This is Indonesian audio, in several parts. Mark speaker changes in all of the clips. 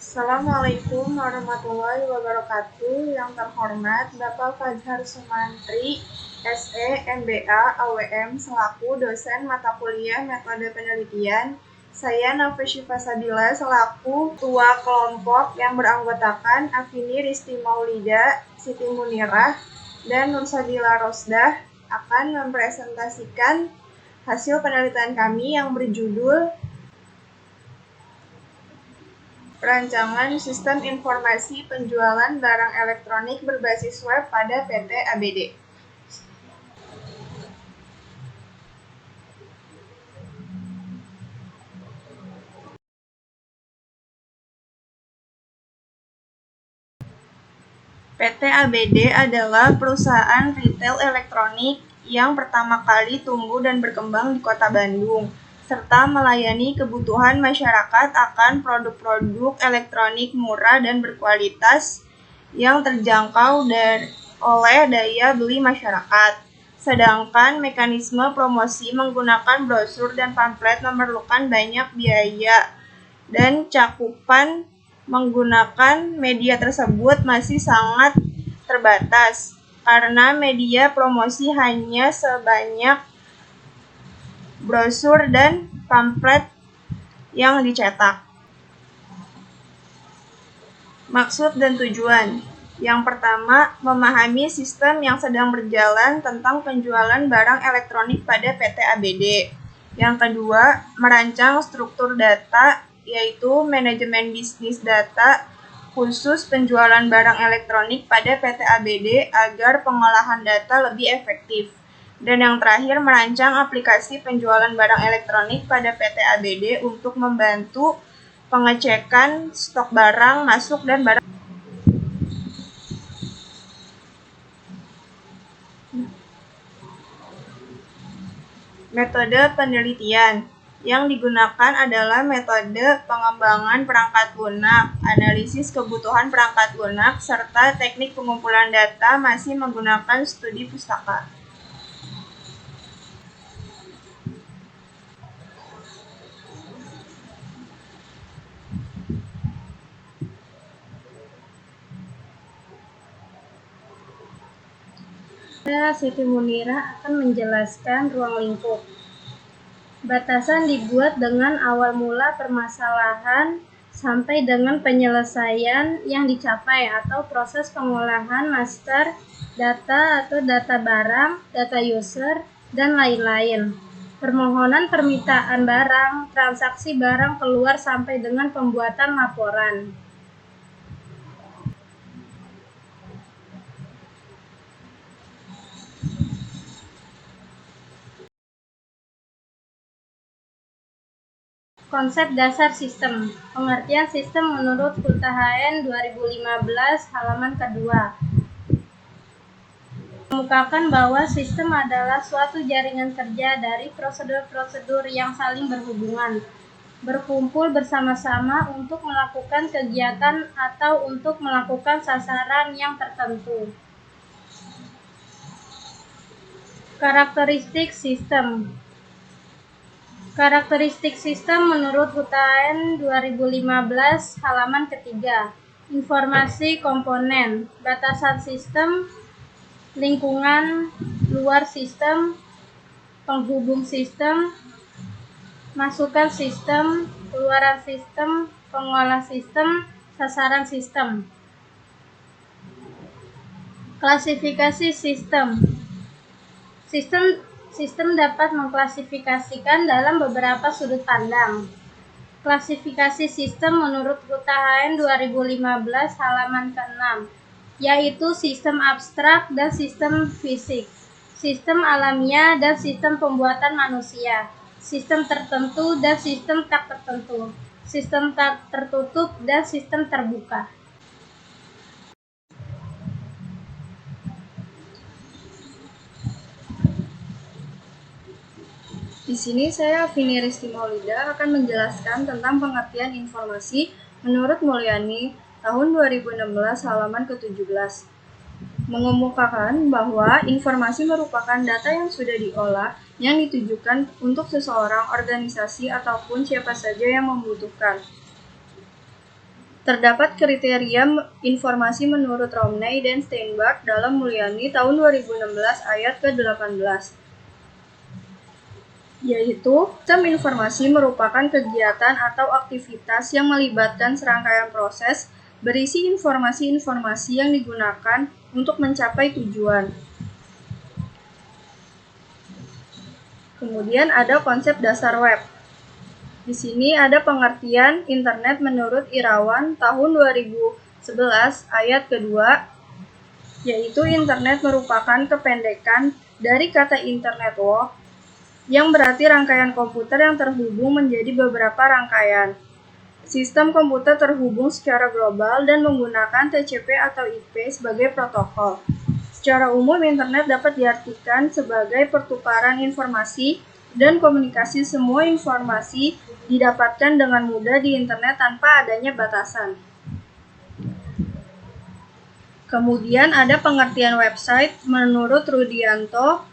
Speaker 1: Assalamualaikum warahmatullahi wabarakatuh. Yang terhormat Bapak Fajhar Sumantri, SE, MBA, AWM, selaku dosen mata kuliah metode penelitian. Saya Nafis Syifa Sabila selaku ketua kelompok yang beranggotakan Afini Risti Maulida, Siti Munirah, dan Nursadila Rosdah akan mempresentasikan hasil penelitian kami yang berjudul Perancangan Sistem Informasi Penjualan Barang Elektronik Berbasis Web pada PT ABD. PT ABD adalah perusahaan retail elektronik yang pertama kali tumbuh dan berkembang di Kota Bandung, serta melayani kebutuhan masyarakat akan produk-produk elektronik murah dan berkualitas yang terjangkau oleh daya beli masyarakat. Sedangkan mekanisme promosi menggunakan brosur dan pamflet memerlukan banyak biaya dan cakupan menggunakan media tersebut masih sangat terbatas karena media promosi hanya sebanyak brosur dan pamflet yang dicetak. Maksud dan tujuan. Yang pertama, memahami sistem yang sedang berjalan tentang penjualan barang elektronik pada PT ABD. Yang kedua, merancang struktur data, yaitu manajemen bisnis data khusus penjualan barang elektronik pada PT ABD agar pengolahan data lebih efektif. Dan yang terakhir, merancang aplikasi penjualan barang elektronik pada PT ABD untuk membantu pengecekan stok barang masuk dan barang. Metode penelitian yang digunakan adalah metode pengembangan perangkat lunak, analisis kebutuhan perangkat lunak, serta teknik pengumpulan data masih menggunakan studi pustaka. Siti Munirah akan menjelaskan ruang lingkup. Batasan dibuat dengan awal mula permasalahan sampai dengan penyelesaian yang dicapai atau proses pengolahan master data atau data barang, data user, dan lain-lain. Permohonan permintaan barang, transaksi barang keluar sampai dengan pembuatan laporan. Konsep dasar sistem. Pengertian sistem menurut KUTHN 2015 halaman kedua. Mengemukakan bahwa sistem adalah suatu jaringan kerja dari prosedur-prosedur yang saling berhubungan, berkumpul bersama-sama untuk melakukan kegiatan atau untuk melakukan sasaran yang tertentu. Karakteristik sistem. Karakteristik sistem menurut KUTHN 2015 halaman ketiga. Informasi komponen, batasan sistem, lingkungan luar sistem, penghubung sistem, masukan sistem, keluaran sistem, pengolah sistem, sasaran sistem. Klasifikasi sistem. Sistem dapat mengklasifikasikan dalam beberapa sudut pandang. Klasifikasi sistem menurut KUTHN 2015 halaman ke-6, yaitu sistem abstrak dan sistem fisik, sistem alamiah dan sistem pembuatan manusia, sistem tertentu dan sistem tak tertentu, sistem tak tertutup dan sistem terbuka. Di sini saya Afini Risti Maulida akan menjelaskan tentang pengertian informasi menurut Mulyani tahun 2016 halaman ke-17. Mengemukakan bahwa informasi merupakan data yang sudah diolah yang ditujukan untuk seseorang, organisasi, ataupun siapa saja yang membutuhkan. Terdapat kriteria informasi menurut Romney dan Steinberg dalam Mulyani tahun 2016 ayat ke-18, yaitu sistem informasi merupakan kegiatan atau aktivitas yang melibatkan serangkaian proses berisi informasi-informasi yang digunakan untuk mencapai tujuan. Kemudian ada konsep dasar web. Di sini ada pengertian internet menurut Irawan tahun 2011 ayat kedua, yaitu internet merupakan kependekan dari kata internetwork yang berarti rangkaian komputer yang terhubung menjadi beberapa rangkaian. Sistem komputer terhubung secara global dan menggunakan TCP atau IP sebagai protokol. Secara umum, internet dapat diartikan sebagai pertukaran informasi dan komunikasi. Semua informasi didapatkan dengan mudah di internet tanpa adanya batasan. Kemudian ada pengertian website menurut Rudianto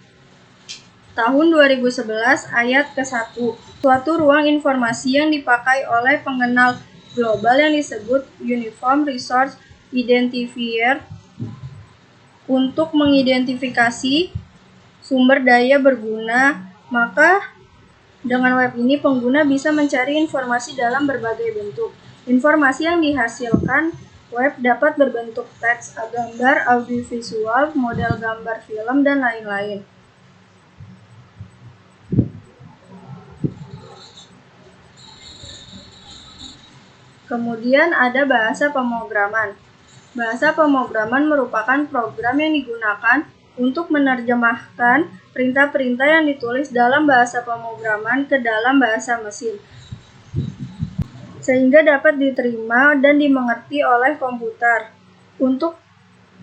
Speaker 1: tahun 2011 ayat ke-1. Suatu ruang informasi yang dipakai oleh pengenal global yang disebut Uniform Resource Identifier untuk mengidentifikasi sumber daya berguna. Maka dengan web ini pengguna bisa mencari informasi dalam berbagai bentuk. Informasi yang dihasilkan web dapat berbentuk teks, gambar, audiovisual, model gambar film, dan lain-lain. Kemudian ada bahasa pemrograman. Bahasa pemrograman merupakan program yang digunakan untuk menerjemahkan perintah-perintah yang ditulis dalam bahasa pemrograman ke dalam bahasa mesin, sehingga dapat diterima dan dimengerti oleh komputer. Untuk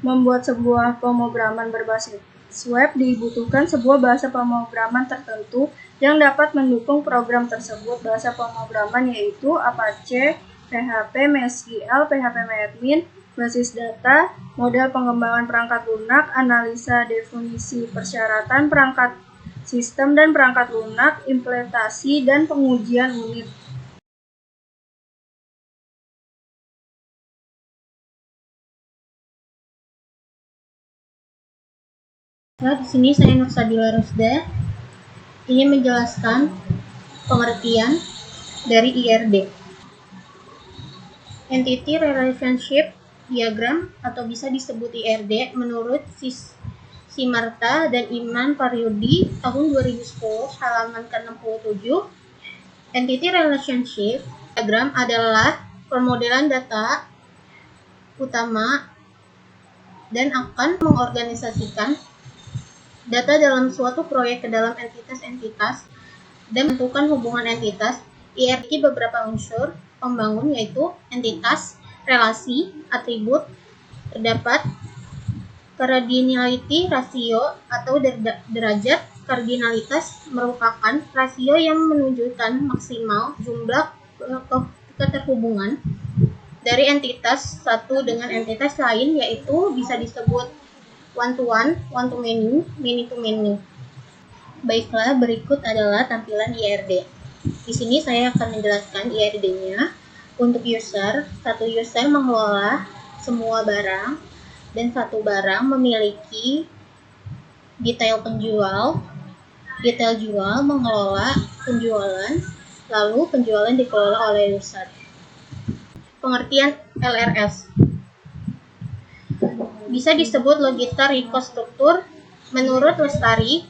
Speaker 1: membuat sebuah pemrograman berbasis web dibutuhkan sebuah bahasa pemrograman tertentu yang dapat mendukung program tersebut. Bahasa pemrograman yaitu Apache, PHP, MySQL, PHP-MyAdmin, basis data, model pengembangan perangkat lunak, analisa definisi persyaratan perangkat sistem dan perangkat lunak, implementasi dan pengujian unit.
Speaker 2: Nah, di sini saya Nur Sabila Rusda ingin menjelaskan pengertian dari IRD. Entity Relationship Diagram atau bisa disebut IRD menurut Simarta dan Iman Paryudi tahun 2010 halaman ke-67. Entity Relationship Diagram adalah permodelan data utama dan akan mengorganisasikan data dalam suatu proyek ke dalam entitas-entitas dan menentukan hubungan entitas. IRD beberapa unsur pembangun yaitu entitas, relasi, atribut. Terdapat cardinality ratio atau derajat. Kardinalitas merupakan rasio yang menunjukkan maksimal jumlah keterhubungan dari entitas satu dengan entitas lain, yaitu bisa disebut one to one, one to many, many to many. Baiklah, berikut adalah tampilan IRD. Di sini saya akan menjelaskan IRD-nya. Untuk user, satu user mengelola semua barang dan satu barang memiliki detail penjual. Detail jual mengelola penjualan, lalu penjualan dikelola oleh user. Pengertian LRS bisa disebut Logical Record Structure menurut Lestari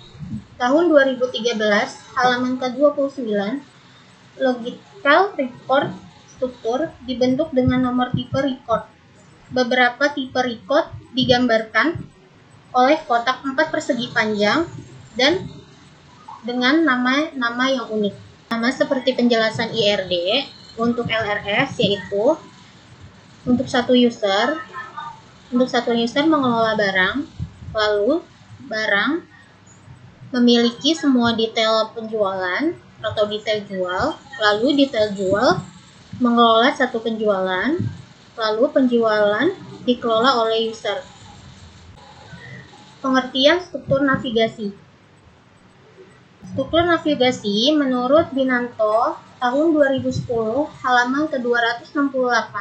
Speaker 2: tahun 2013 halaman ke-29. Logical Record Structure dibentuk dengan nomor tipe record. Beberapa tipe record digambarkan oleh kotak 4 persegi panjang dan dengan nama yang unik. Sama seperti penjelasan IRD, untuk LRS yaitu untuk satu user mengelola barang, lalu barang memiliki semua detail penjualan atau detail jual, lalu detail jual mengelola satu penjualan, lalu penjualan dikelola oleh user. Pengertian struktur navigasi. Struktur navigasi menurut Binanto tahun 2010 halaman ke-268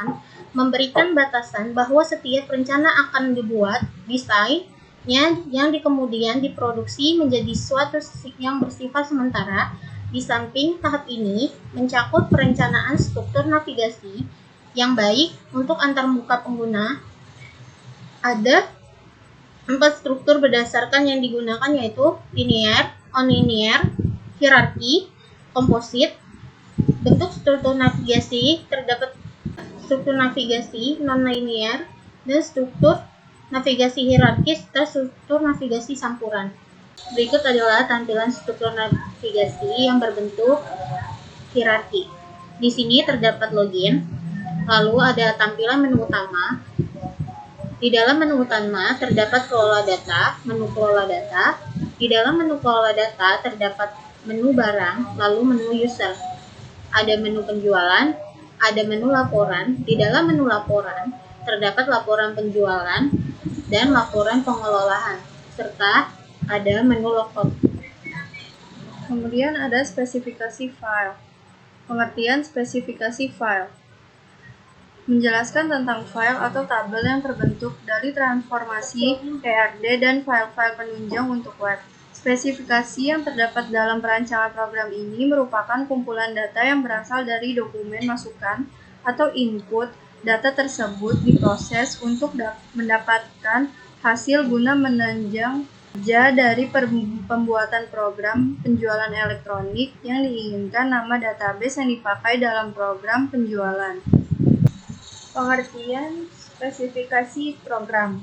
Speaker 2: memberikan batasan bahwa setiap rencana akan dibuat desainnya yang kemudian diproduksi menjadi suatu yang bersifat sementara. Di samping tahap ini mencakup perencanaan struktur navigasi yang baik untuk antarmuka pengguna. Ada 4 struktur berdasarkan yang digunakan, yaitu linear, non-linear, hierarki, komposit. Bentuk struktur navigasi terdapat struktur navigasi non-linear dan struktur navigasi hierarkis serta struktur navigasi campuran. Berikut adalah tampilan struktur navigasi yang berbentuk hierarki. Di sini terdapat login, lalu ada tampilan menu utama. Di dalam menu utama terdapat kelola data, menu kelola data. Di dalam menu kelola data terdapat menu barang, lalu menu user. Ada menu penjualan, ada menu laporan. Di dalam menu laporan terdapat laporan penjualan dan laporan pengelolaan, serta ada menu logout.
Speaker 1: Kemudian ada spesifikasi file. Pengertian spesifikasi file menjelaskan tentang file atau tabel yang terbentuk dari transformasi ERD dan file-file penunjang untuk web. Spesifikasi yang terdapat dalam perancangan program ini merupakan kumpulan data yang berasal dari dokumen masukan atau input. Data tersebut diproses untuk mendapatkan hasil guna menunjang kerja dari pembuatan program penjualan elektronik yang diinginkan nama database yang dipakai dalam program penjualan. Pengertian spesifikasi program.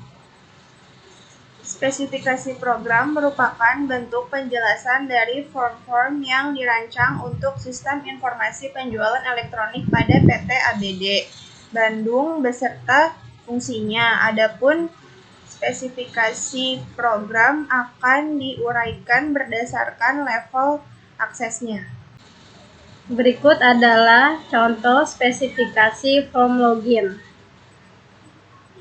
Speaker 1: Spesifikasi program merupakan bentuk penjelasan dari form-form yang dirancang untuk sistem informasi penjualan elektronik pada PT ABD Bandung beserta fungsinya. Adapun spesifikasi program akan diuraikan berdasarkan level aksesnya.
Speaker 3: Berikut adalah contoh spesifikasi form login.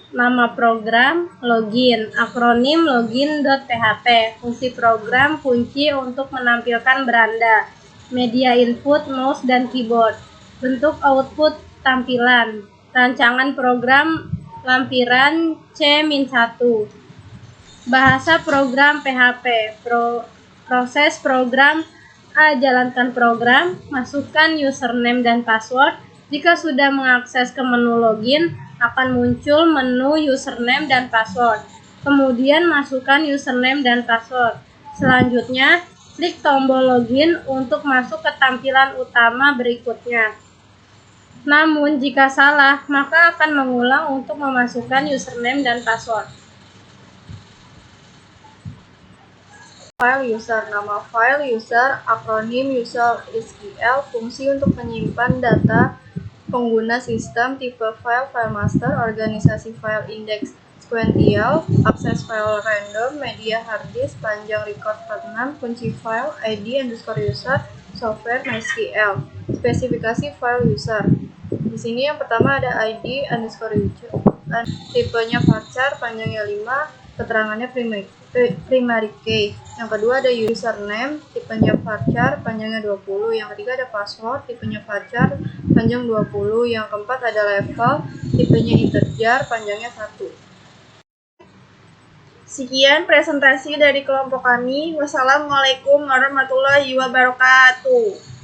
Speaker 3: Nama program, login, akronim login.php, fungsi program, kunci untuk menampilkan beranda, media input, mouse, dan keyboard, bentuk output tampilan, rancangan program lampiran C-1, bahasa program PHP, proses program A. Jalankan program, masukkan username dan password. Jika sudah mengakses ke menu login, akan muncul menu username dan password. Kemudian masukkan username dan password. Selanjutnya, klik tombol login untuk masuk ke tampilan utama berikutnya. Namun, jika salah, maka akan mengulang untuk memasukkan username dan password.
Speaker 1: File user, nama file user, akronim user SQL, fungsi untuk menyimpan data pengguna sistem, tipe file, file master, organisasi file, indeks sequential, akses file random, media hard disk, panjang record per 6, kunci file, ID_user, software MySQL. Spesifikasi file user. Di sini yang pertama ada ID_user, tipenya varchar, panjangnya 5, keterangannya primary key. Yang kedua ada username, tipenya varchar, panjangnya 20. Yang ketiga ada password, tipenya varchar, panjang 20. Yang keempat ada level, tipenya integer, panjangnya 1. Sekian presentasi dari kelompok kami. Wassalamualaikum warahmatullahi wabarakatuh.